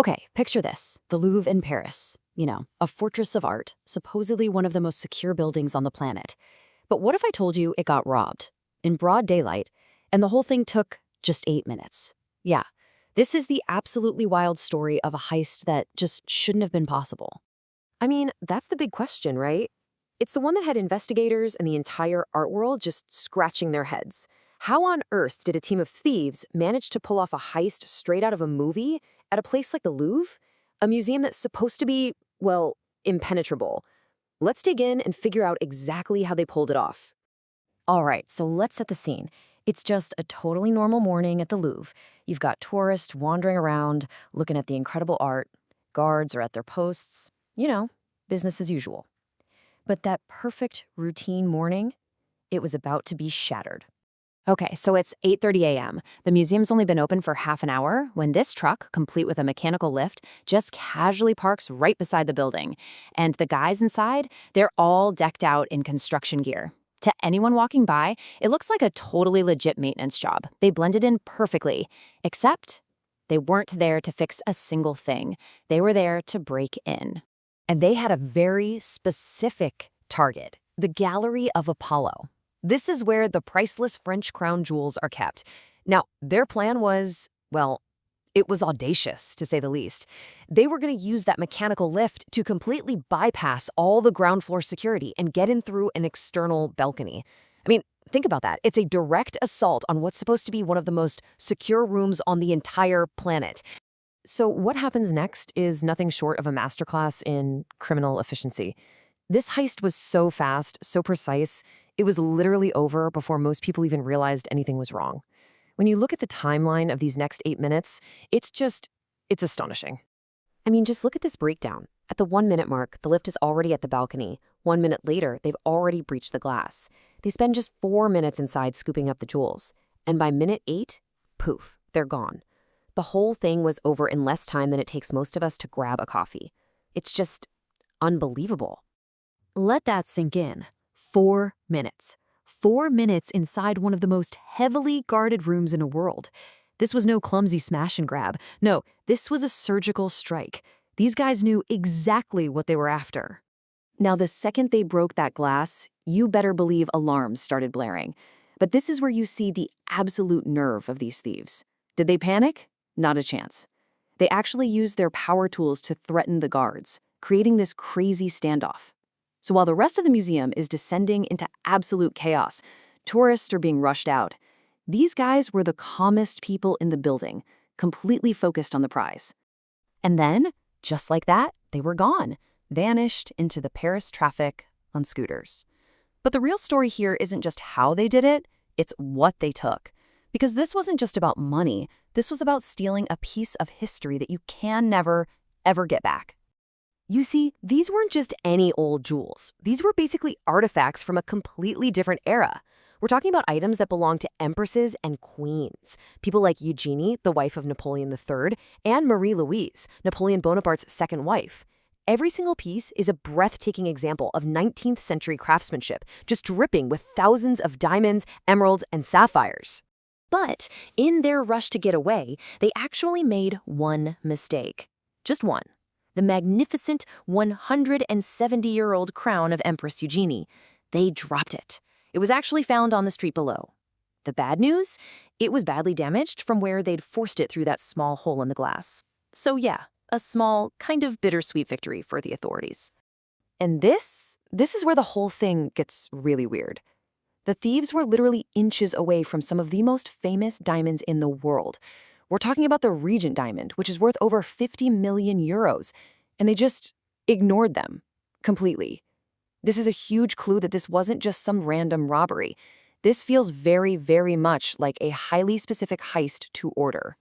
Okay, picture this. The Louvre in Paris. A fortress of art, supposedly one of the most secure buildings on the planet. But what if I told you it got robbed in broad daylight, and the whole thing took just 8 minutes? Yeah, this is the absolutely wild story of a heist that just shouldn't have been possible. I mean, that's the big question, right? It's the one that had investigators and the entire art world just scratching their heads. How on earth did a team of thieves manage to pull off a heist straight out of a movie at a place like the Louvre? A museum that's supposed to be, well, impenetrable. Let's dig in and figure out exactly how they pulled it off. All right, so let's set the scene. It's just a totally normal morning at the Louvre. You've got tourists wandering around, looking at the incredible art. Guards are at their posts. Business as usual. But that perfect routine morning, it was about to be shattered. Okay, so it's 8:30 a.m. The museum's only been open for half an hour when this truck, complete with a mechanical lift, just casually parks right beside the building. And the guys inside, they're all decked out in construction gear. To anyone walking by, it looks like a totally legit maintenance job. They blended in perfectly, except they weren't there to fix a single thing. They were there to break in. And they had a very specific target, the Gallery of Apollo. This is where the priceless French crown jewels are kept. Now, their plan was, well, it was audacious, to say the least. They were going to use that mechanical lift to completely bypass all the ground floor security and get in through an external balcony. I mean, think about that. It's a direct assault on what's supposed to be one of the most secure rooms on the entire planet. So what happens next is nothing short of a masterclass in criminal efficiency. This heist was so fast, so precise, it was literally over before most people even realized anything was wrong. When you look at the timeline of these next 8 minutes, it's astonishing. I mean, just look at this breakdown. At the 1 minute mark, the lift is already at the balcony. 1 minute later, they've already breached the glass. They spend just 4 minutes inside scooping up the jewels. And by minute 8, poof, they're gone. The whole thing was over in less time than it takes most of us to grab a coffee. It's just unbelievable. Let that sink in. 4 minutes. 4 minutes inside one of the most heavily guarded rooms in the world. This was no clumsy smash and grab. No, this was a surgical strike. These guys knew exactly what they were after. Now, the second they broke that glass, you better believe alarms started blaring. But this is where you see the absolute nerve of these thieves. Did they panic? Not a chance. They actually used their power tools to threaten the guards, creating this crazy standoff. So while the rest of the museum is descending into absolute chaos, tourists are being rushed out, these guys were the calmest people in the building, completely focused on the prize. And then, just like that, they were gone, vanished into the Paris traffic on scooters. But the real story here isn't just how they did it, it's what they took. Because this wasn't just about money, this was about stealing a piece of history that you can never, ever get back. You see, these weren't just any old jewels. These were basically artifacts from a completely different era. We're talking about items that belong to empresses and queens. People like Eugenie, the wife of Napoleon III, and Marie-Louise, Napoleon Bonaparte's second wife. Every single piece is a breathtaking example of 19th century craftsmanship, just dripping with thousands of diamonds, emeralds, and sapphires. But in their rush to get away, they actually made one mistake. Just one. The magnificent 170-year-old crown of Empress Eugenie. They dropped it. It was actually found on the street below. The bad news? It was badly damaged from where they'd forced it through that small hole in the glass. So yeah, a small, kind of bittersweet victory for the authorities. And this is where the whole thing gets really weird. The thieves were literally inches away from some of the most famous diamonds in the world. We're talking about the Regent Diamond, which is worth over 50 million euros, and they just ignored them completely. This is a huge clue that this wasn't just some random robbery. This feels very, very much like a highly specific heist to order.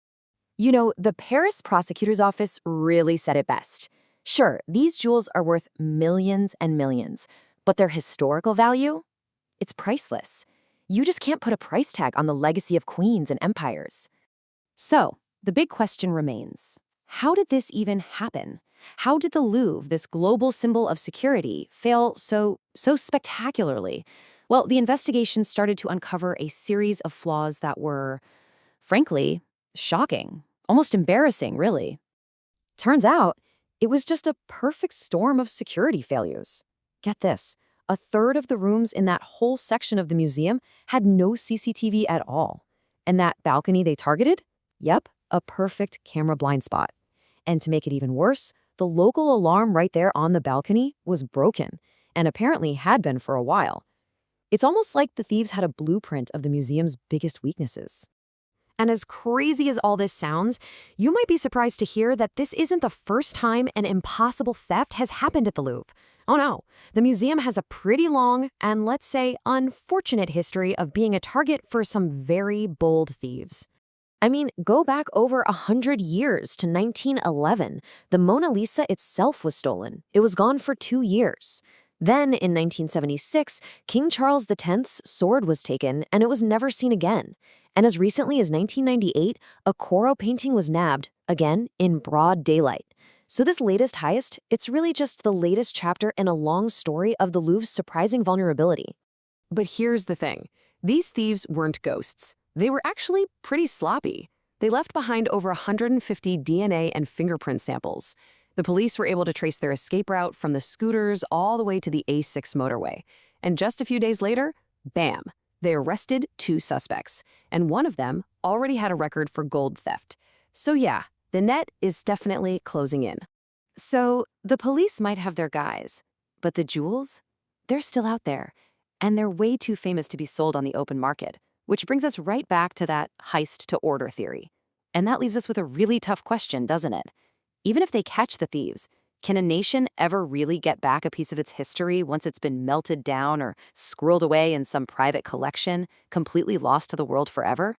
The Paris prosecutor's office really said it best. Sure, these jewels are worth millions and millions, but their historical value? It's priceless. You just can't put a price tag on the legacy of queens and empires. So, the big question remains, how did this even happen? How did the Louvre, this global symbol of security, fail so spectacularly? Well, the investigation started to uncover a series of flaws that were, frankly, shocking, almost embarrassing, really. Turns out, it was just a perfect storm of security failures. Get this, a third of the rooms in that whole section of the museum had no CCTV at all. And that balcony they targeted? Yep, a perfect camera blind spot. And to make it even worse, the local alarm right there on the balcony was broken, and apparently had been for a while. It's almost like the thieves had a blueprint of the museum's biggest weaknesses. And as crazy as all this sounds, you might be surprised to hear that this isn't the first time an impossible theft has happened at the Louvre. Oh no, the museum has a pretty long and, let's say, unfortunate history of being a target for some very bold thieves. I mean, go back over 100 years to 1911. The Mona Lisa itself was stolen. It was gone for 2 years. Then, in 1976, King Charles X's sword was taken, and it was never seen again. And as recently as 1998, a Corot painting was nabbed, again, in broad daylight. So this latest heist, it's really just the latest chapter in a long story of the Louvre's surprising vulnerability. But here's the thing. These thieves weren't ghosts. They were actually pretty sloppy. They left behind over 150 DNA and fingerprint samples. The police were able to trace their escape route from the scooters all the way to the A6 motorway. And just a few days later, bam, they arrested 2 suspects. And one of them already had a record for gold theft. So yeah, the net is definitely closing in. So the police might have their guys, but the jewels? They're still out there, and they're way too famous to be sold on the open market, which brings us right back to that heist to order theory. And that leaves us with a really tough question, doesn't it? Even if they catch the thieves, can a nation ever really get back a piece of its history once it's been melted down or squirreled away in some private collection, completely lost to the world forever?